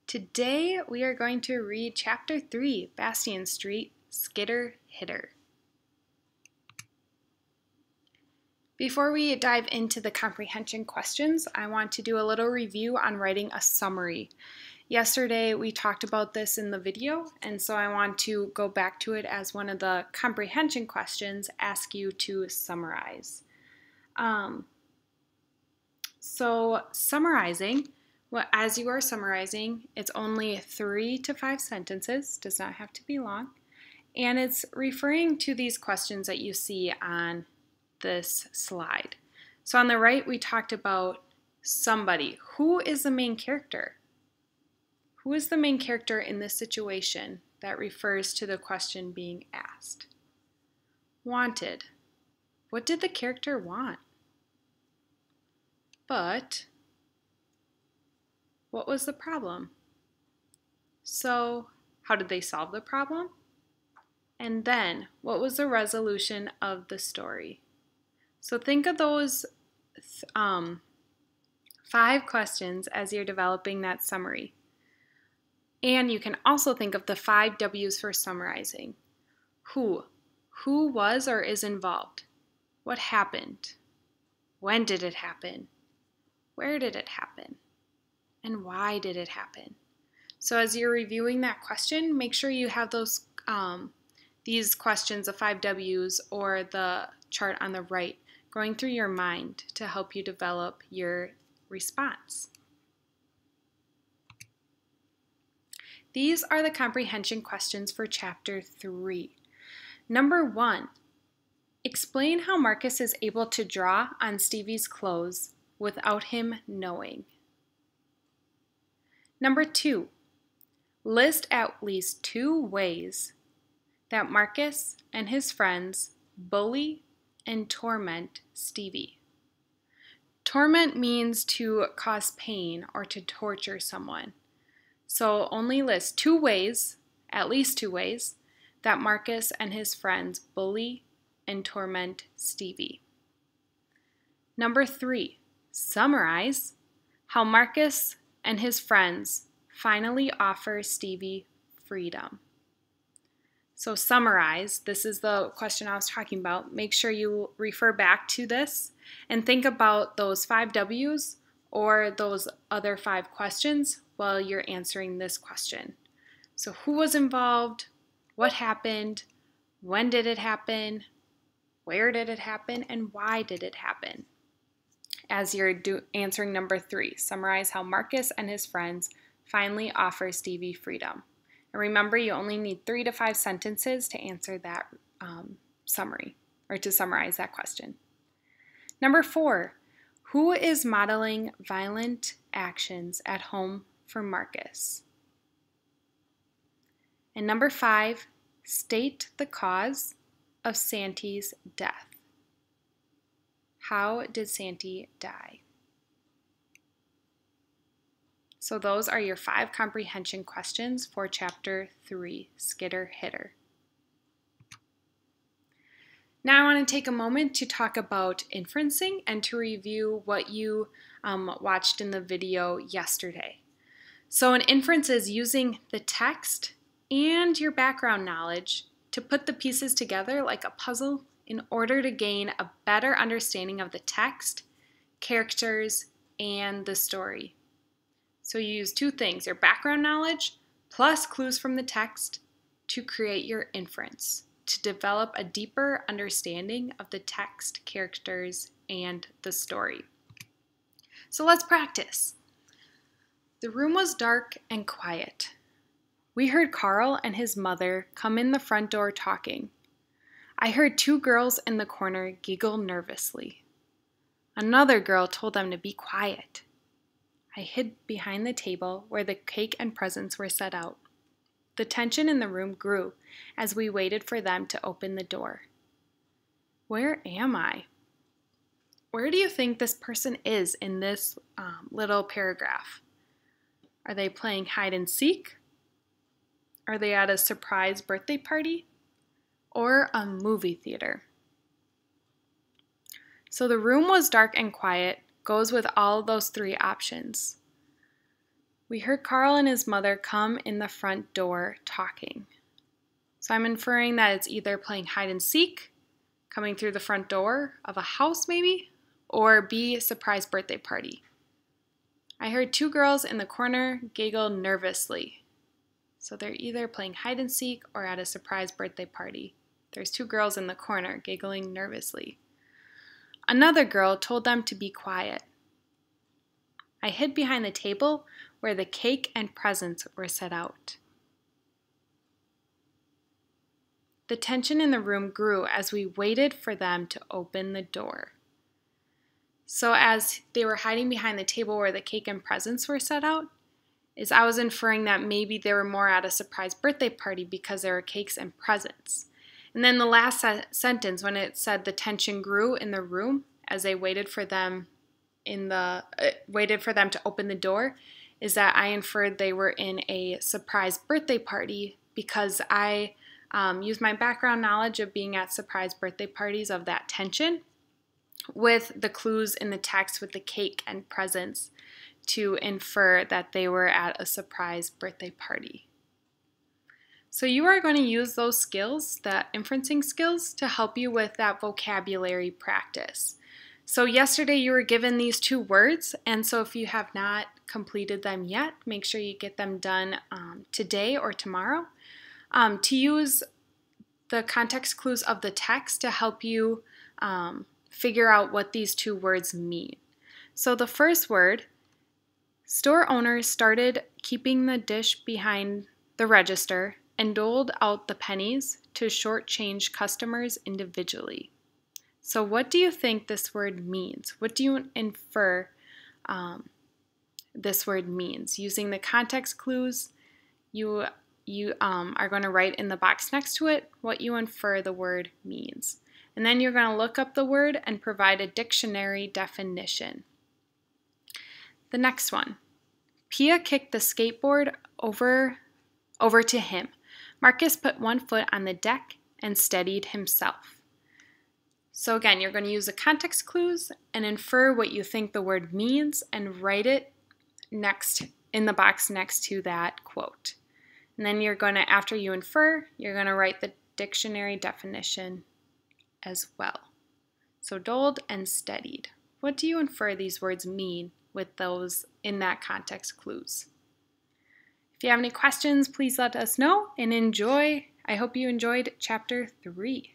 Today we are going to read Chapter 3, Bastian Street, Skitter Hitter. Before we dive into the comprehension questions, I want to do a little review on writing a summary. Yesterday we talked about this in the video, and so I want to go back to it as one of the comprehension questions, ask you to summarize. Summarizing. Well, as you are summarizing, it's only 3 to 5 sentences, does not have to be long, and it's referring to these questions that you see on this slide. So on the right, we talked about somebody. Who is the main character? Who is the main character in this situation that refers to the question being asked? Wanted. What did the character want? But what was the problem? So, how did they solve the problem? And then, what was the resolution of the story? So think of those 5 questions as you're developing that summary. And you can also think of the 5 W's for summarizing. Who? Who was or is involved? What happened? When did it happen? Where did it happen? And why did it happen? So as you're reviewing that question, make sure you have those these questions, the 5 W's or the chart on the right, going through your mind to help you develop your response. These are the comprehension questions for Chapter 3. Number 1, explain how Marcus is able to draw on Stevie's clothes without him knowing. Number 2, list at least 2 ways that Marcus and his friends bully and torment Stevie. Torment means to cause pain or to torture someone. So only list 2 ways, at least 2 ways, that Marcus and his friends bully and torment Stevie. Number 3, summarize how Marcus and his friends finally offer Stevie freedom. So summarize, this is the question I was talking about. Make sure you refer back to this and think about those 5 W's or those other 5 questions while you're answering this question. So who was involved? What happened? When did it happen? Where did it happen? And why did it happen? As you're answering number 3, summarize how Marcus and his friends finally offer Stevie freedom. And remember, you only need 3 to 5 sentences to answer that summary, or to summarize that question. Number 4, who is modeling violent actions at home for Marcus? And number 5, state the cause of Santy's death. How did Santy die? So those are your 5 comprehension questions for Chapter 3, Skitter Hitter. Now I want to take a moment to talk about inferencing and to review what you watched in the video yesterday. So an inference is using the text and your background knowledge to put the pieces together like a puzzle in order to gain a better understanding of the text, characters, and the story. So you use 2 things, your background knowledge plus clues from the text to create your inference, to develop a deeper understanding of the text, characters, and the story. So let's practice. The room was dark and quiet. We heard Carl and his mother come in the front door talking. I heard 2 girls in the corner giggle nervously. Another girl told them to be quiet. I hid behind the table where the cake and presents were set out. The tension in the room grew as we waited for them to open the door. Where am I? Where do you think this person is in this little paragraph? Are they playing hide and seek? Are they at a surprise birthday party? Or a movie theater? So the room was dark and quiet goes with all those 3 options. We heard Carl and his mother come in the front door talking. So I'm inferring that it's either playing hide and seek, coming through the front door of a house maybe, or B, surprise birthday party. I heard two girls in the corner giggle nervously. So they're either playing hide and seek or at a surprise birthday party. There's two girls in the corner giggling nervously. Another girl told them to be quiet. I hid behind the table where the cake and presents were set out. The tension in the room grew as we waited for them to open the door. So as they were hiding behind the table where the cake and presents were set out, I was inferring that maybe they were more at a surprise birthday party because there were cakes and presents. And then the last sentence, when it said the tension grew in the room as they waited for them to open the door, is that I inferred they were in a surprise birthday party because I used my background knowledge of being at surprise birthday parties of that tension with the clues in the text with the cake and presents to infer that they were at a surprise birthday party. So you are going to use those skills, the inferencing skills, to help you with that vocabulary practice. So yesterday you were given these two words, and so if you have not completed them yet, make sure you get them done today or tomorrow. To use the context clues of the text to help you figure out what these two words mean. So the first word, store owners started keeping the dish behind the register and doled out the pennies to shortchange customers individually. So what do you think this word means? What do you infer this word means? Using the context clues, you are going to write in the box next to it what you infer the word means. And then you're going to look up the word and provide a dictionary definition. The next one. Pia kicked the skateboard over to him. Marcus put one foot on the deck and steadied himself. So again, you're going to use the context clues and infer what you think the word means and write it next in the box next to that quote. And then you're going to, after you infer, you're going to write the dictionary definition as well. So doled and steadied. What do you infer these words mean with those in that context clues? If you have any questions, please let us know and enjoy. I hope you enjoyed chapter 3.